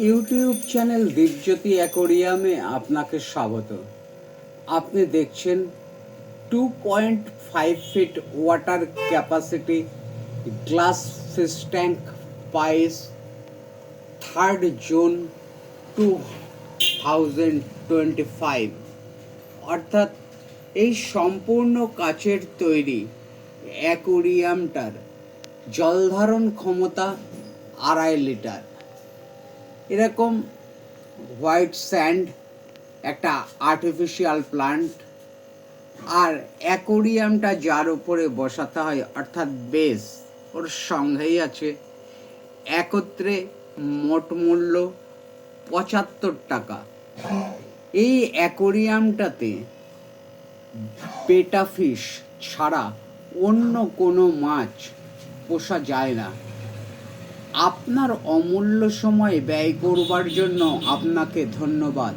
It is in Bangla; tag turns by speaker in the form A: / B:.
A: ইউটিউব চ্যানেল দীপজ্যোতি অ্যাকোরিয়ামে আপনাকে স্বাগত। আপনি দেখছেন 2.5 feet water capacity glass fish tank পাইস 3rd জুন 2025, অর্থাৎ এই সম্পূর্ণ কাচের তৈরি অ্যাকোরিয়ামটার জলধারণ ক্ষমতা 2.5 লিটার। এরকম হোয়াইট স্যান্ড, একটা আর্টিফিশিয়াল প্লান্ট, আর অ্যাকোরিয়ামটা যার উপরে বসাতে হয় অর্থাৎ বেস, ওর সঙ্গেই আছে। একত্রে মোট মূল্য 75 টাকা। এই অ্যাকোরিয়ামটাতে বেটা ফিশ ছাড়া অন্য কোনো মাছ পোষা যায় না। আপনার অমূল্য সময় ব্যয় করবার জন্য আপনাকে ধন্যবাদ।